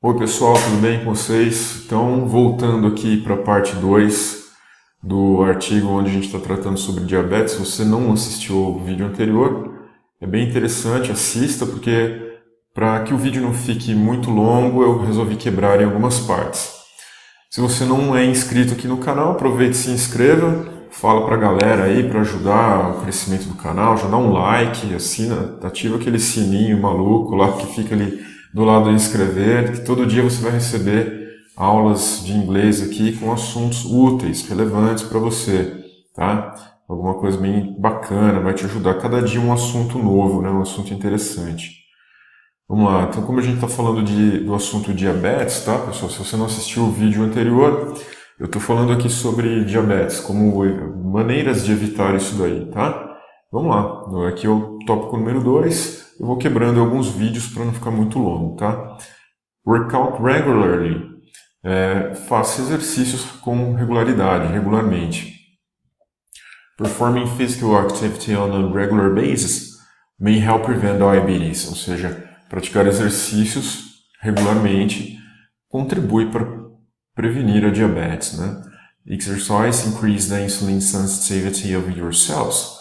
Oi pessoal, tudo bem com vocês? Então, voltando aqui para a parte 2 do artigo onde a gente está tratando sobre diabetes. Se você não assistiu o vídeo anterior, é bem interessante, assista, porque para que o vídeo não fique muito longo, eu resolvi quebrar em algumas partes. Se você não é inscrito aqui no canal, aproveite e se inscreva, fala para a galera aí para ajudar o crescimento do canal, já dá um like, assina, ativa aquele sininho maluco lá que fica ali do lado de inscrever, que todo dia você vai receber aulas de inglês aqui com assuntos úteis, relevantes para você, tá? Alguma coisa bem bacana, vai te ajudar. Cada dia um assunto novo, né? Um assunto interessante. Vamos lá, então como a gente está falando do assunto diabetes, tá, pessoal? Se você não assistiu o vídeo anterior, eu estou falando aqui sobre diabetes, como maneiras de evitar isso daí, tá? Vamos lá, aqui é o tópico número 2, eu vou quebrando alguns vídeos para não ficar muito longo, tá? Workout regularly, faça exercícios com regularidade, regularmente. Performing physical activity on a regular basis may help prevent diabetes, ou seja, praticar exercícios regularmente contribui para prevenir a diabetes, né? Exercise increases the insulin sensitivity of your cells.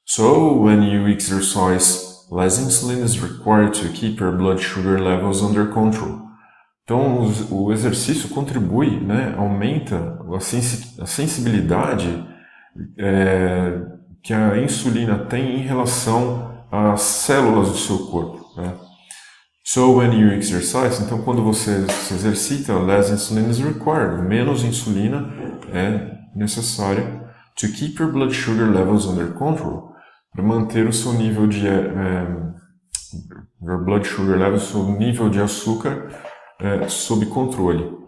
So, when you exercise, less insulin is required to keep your blood sugar levels under control. Então, o exercício contribui, né? Aumenta a sensibilidade que a insulina tem em relação às células do seu corpo, né? So when you exercise, então quando você se exercita, less insulin is required, menos insulina é necessária to keep your blood sugar levels under control, para manter o seu nível de your blood sugar levels, seu nível de açúcar sob controle.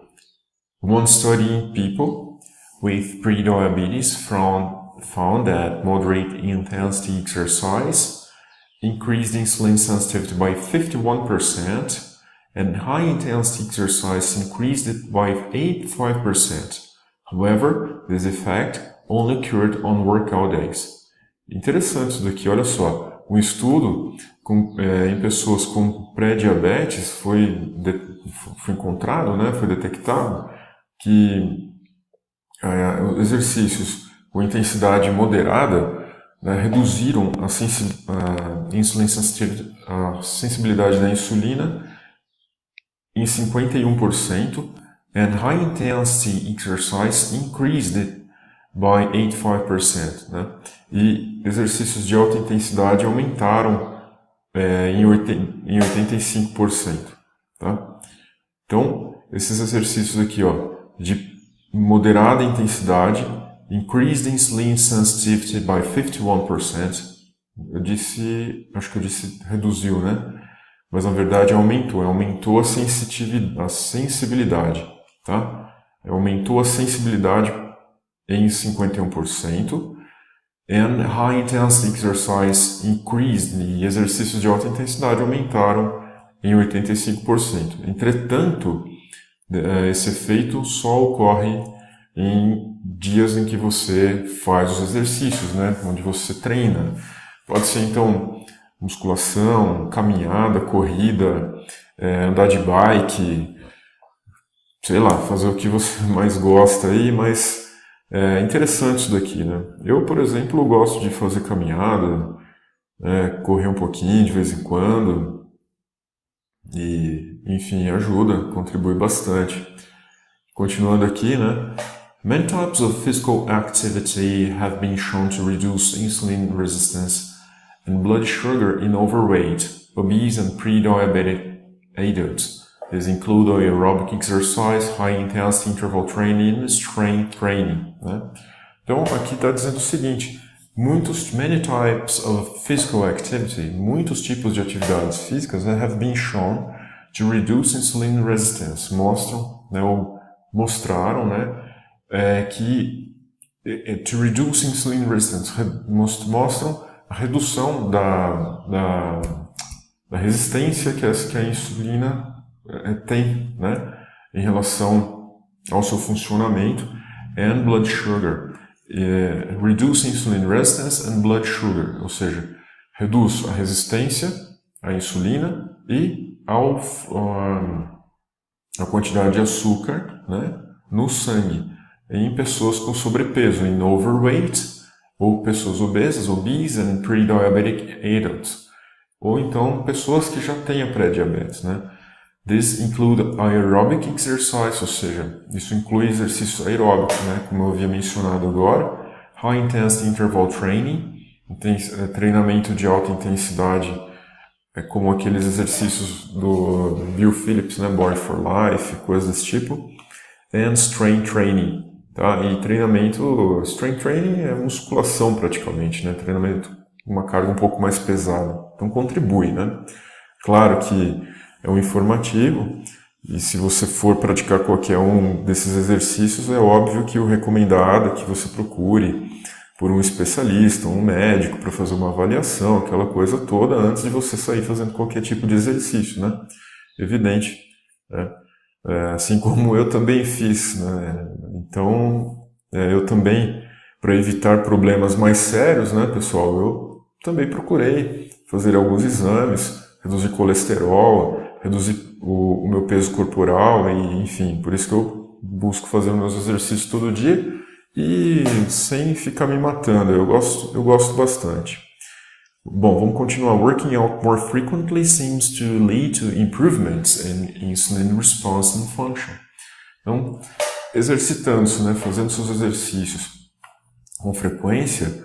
One study in people with pre-diabetes found that moderate intensity exercise increased insulin sensitivity by 51%, and high-intensity exercise increased it by 85%. However, this effect only occurred on workout days. Interessante isso daqui, olha só. Um estudo em pessoas com pré-diabetes foi encontrado, né, foi detectado que exercícios com intensidade moderada reduziram a sensibilidade da insulina em 51%, and high intensity exercise increased it by 85%, né? E exercícios de alta intensidade aumentaram em 85%, tá? Então, esses exercícios aqui, ó, de moderada intensidade, increased insulin sensitivity by 51%. Acho que eu disse reduziu, né? Mas na verdade aumentou a sensibilidade, tá? Aumentou a sensibilidade em 51%, and high intensity exercise increased, e exercícios de alta intensidade aumentaram em 85%. Entretanto, esse efeito só ocorre em dias em que você faz os exercícios, né? Onde você treina. Pode ser, então, musculação, caminhada, corrida, andar de bike, sei lá, fazer o que você mais gosta aí, mas é interessante isso daqui, né? Eu, por exemplo, gosto de fazer caminhada, correr um pouquinho de vez em quando, e, enfim, ajuda, contribui bastante. Continuando aqui, né? Many types of physical activity have been shown to reduce insulin resistance and blood sugar in overweight, obese and pre-diabetic adults. These include aerobic exercise, high-intensity interval training and strength training, né? Então, aqui está dizendo o seguinte, many types of physical activity, muitos tipos de atividades físicas have been shown to reduce insulin resistance, mostraram, né, que to reduce insulin resistance, mostram a redução da resistência que a insulina tem, né, em relação ao seu funcionamento, and blood sugar. Reduce insulin resistance and blood sugar, ou seja, reduz a resistência à insulina e a quantidade de açúcar, né, no sangue em pessoas com sobrepeso, em overweight, ou pessoas obesas, obese and pre-diabetic adults, ou então pessoas que já têm a pré-diabetes, né? This include aerobic exercise, ou seja, isso inclui exercícios aeróbicos, né, como eu havia mencionado agora, high intensity interval training, treinamento de alta intensidade, como aqueles exercícios do Bill Phillips, né, Body for Life, coisas desse tipo, and strength training, tá? E strength training é musculação praticamente, né, treinamento com uma carga um pouco mais pesada, então contribui, né? Claro que é um informativo, e se você for praticar qualquer um desses exercícios, é óbvio que o recomendado é que você procure por um especialista, um médico, para fazer uma avaliação, aquela coisa toda, antes de você sair fazendo qualquer tipo de exercício, né? Evidente, né? Assim como eu também fiz, né? Então, eu também, para evitar problemas mais sérios, né, pessoal, eu também procurei fazer alguns exames, reduzir colesterol, reduzir o meu peso corporal, e, enfim, por isso que eu busco fazer os meus exercícios todo dia e sem ficar me matando. Eu gosto bastante. Bom, vamos continuar. Working out more frequently seems to lead to improvements in insulin response and function. Então, exercitando-se, né, fazendo seus exercícios com frequência,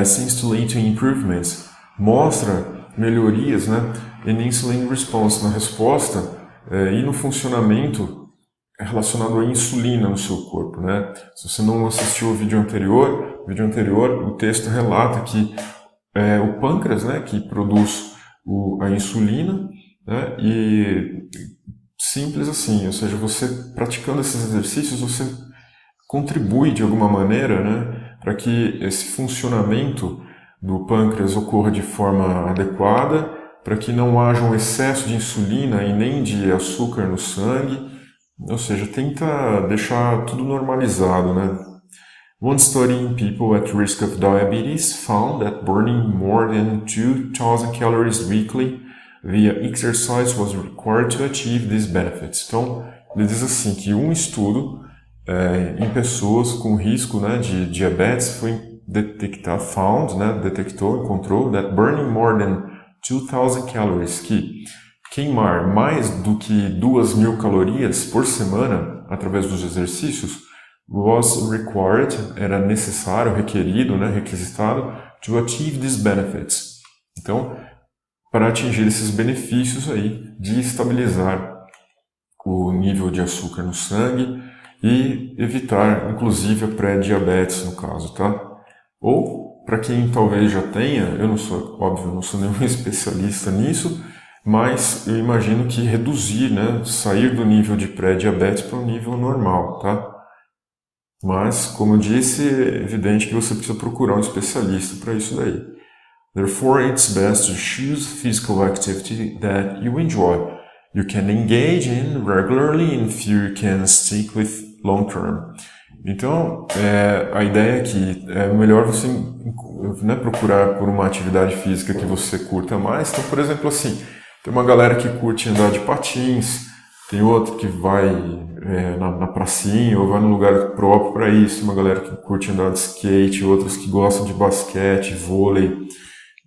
seems to lead to improvements, mostra melhorias, né, in insulin response, na resposta e no funcionamento relacionado à insulina no seu corpo, né? Se você não assistiu o vídeo anterior, o texto relata que o pâncreas, né, que produz a insulina, né, e simples assim, ou seja, você praticando esses exercícios, você contribui de alguma maneira, né, para que esse funcionamento do pâncreas ocorra de forma adequada, para que não haja um excesso de insulina e nem de açúcar no sangue, ou seja, tenta deixar tudo normalizado, né? One study in people at risk of diabetes found that burning more than 2,000 calories weekly via exercise was required to achieve these benefits. Então, ele diz assim que um estudo em pessoas com risco, né, de diabetes foi encontrou that burning more than 2,000 calories, que queimar mais do que 2.000 calorias por semana através dos exercícios was required, era necessário, requerido, né, requisitado, to achieve these benefits. Então, para atingir esses benefícios aí de estabilizar o nível de açúcar no sangue e evitar, inclusive, a pré-diabetes no caso, tá? Ou, para quem talvez já tenha, eu não sou nenhum especialista nisso, mas eu imagino que reduzir, né, sair do nível de pré-diabetes para o nível normal, tá? Mas, como eu disse, é evidente que você precisa procurar um especialista para isso daí. Therefore, it's best to choose physical activity that you enjoy, you can engage in regularly and you can stick with long term. Então, a ideia é que é melhor você, né, procurar por uma atividade física que você curta mais. Então, por exemplo, assim, tem uma galera que curte andar de patins, tem outra que vai na pracinha ou vai num lugar próprio para isso, uma galera que curte andar de skate, outras que gostam de basquete, vôlei,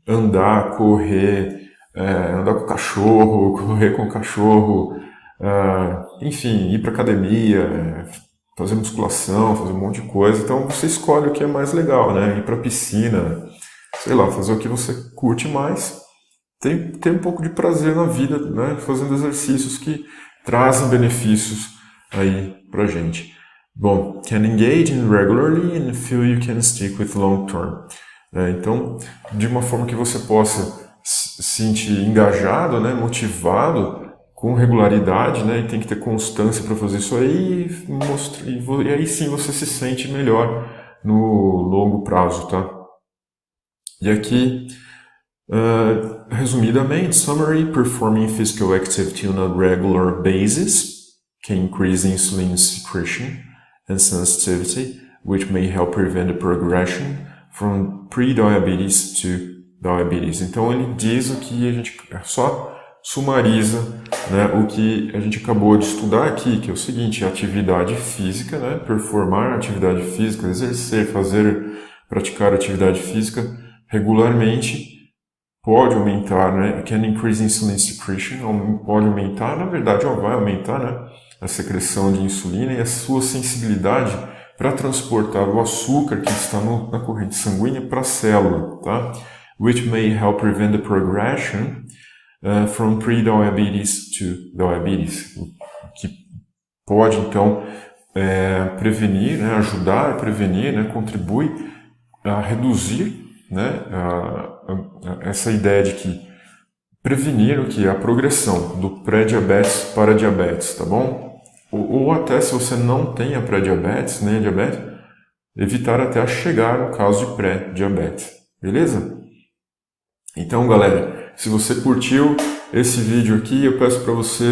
andar, correr, andar com o cachorro, correr com o cachorro, enfim, ir para academia, fazer musculação, fazer um monte de coisa. Então você escolhe o que é mais legal, né? Ir para piscina, sei lá, fazer o que você curte mais. Tem um pouco de prazer na vida, né? Fazendo exercícios que trazem benefícios aí pra gente. Bom, can engage in regularly and feel you can stick with long term. Então, de uma forma que você possa se sentir engajado, né, motivado, com regularidade, né, e tem que ter constância para fazer isso aí, e aí sim você se sente melhor no longo prazo, tá? E aqui, resumidamente, summary, performing physical activity on a regular basis can increase insulin secretion and sensitivity, which may help prevent the progression from pre-diabetes to diabetes. Então ele diz que a gente só sumariza, né, o que a gente acabou de estudar aqui, que é o seguinte: atividade física, né, performar atividade física, exercer, praticar atividade física regularmente pode aumentar, né, can increase insulin secretion, pode aumentar, na verdade, vai aumentar, né, a secreção de insulina e a sua sensibilidade para transportar o açúcar que está na corrente sanguínea para a célula, tá? Which may help prevent the progression from pre-diabetes to diabetes, que pode então prevenir, né, ajudar a prevenir, né, contribui a reduzir, né, essa ideia de que prevenir o que é a progressão do pré-diabetes para diabetes, tá bom? Ou até se você não tem a pré-diabetes, nem a diabetes, evitar até chegar no caso de pré-diabetes, beleza? Então, galera, se você curtiu esse vídeo aqui, eu peço para você,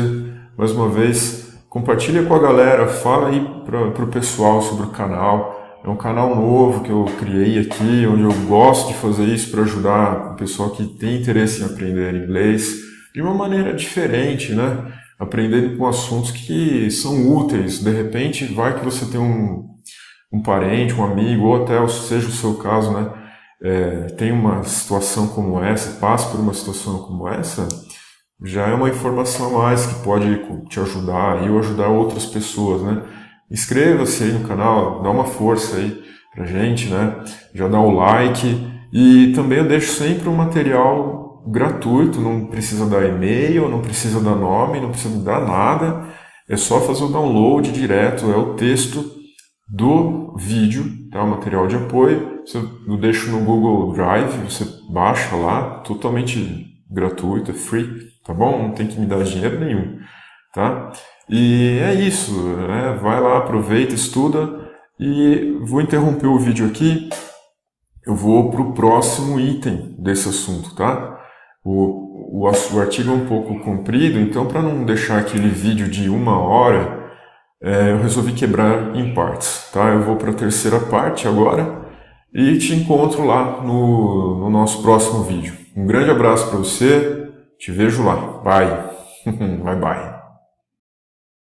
mais uma vez, compartilha com a galera, fala aí para o pessoal sobre o canal. É um canal novo que eu criei aqui, onde eu gosto de fazer isso para ajudar o pessoal que tem interesse em aprender inglês de uma maneira diferente, né? Aprendendo com assuntos que são úteis. De repente, vai que você tem um parente, um amigo, ou até seja o seu caso, né? Tem uma situação como essa, passa por uma situação como essa, já é uma informação a mais que pode te ajudar e ajudar outras pessoas, né? Inscreva-se aí no canal, dá uma força aí pra gente, né? Já dá o like e também eu deixo sempre um material gratuito, não precisa dar e-mail, não precisa dar nome, não precisa dar nada, é só fazer o download direto, é o texto do vídeo, tá? O material de apoio, eu deixo no Google Drive, você baixa lá, totalmente gratuito, é free, tá bom? Não tem que me dar dinheiro nenhum, tá? E é isso, né? Vai lá, aproveita, estuda e vou interromper o vídeo aqui, eu vou para o próximo item desse assunto, tá? O artigo é um pouco comprido, então para não deixar aquele vídeo de 1 hora, eu resolvi quebrar em partes, tá? Eu vou para a terceira parte agora e te encontro lá no nosso próximo vídeo. Um grande abraço para você, te vejo lá, bye, bye bye.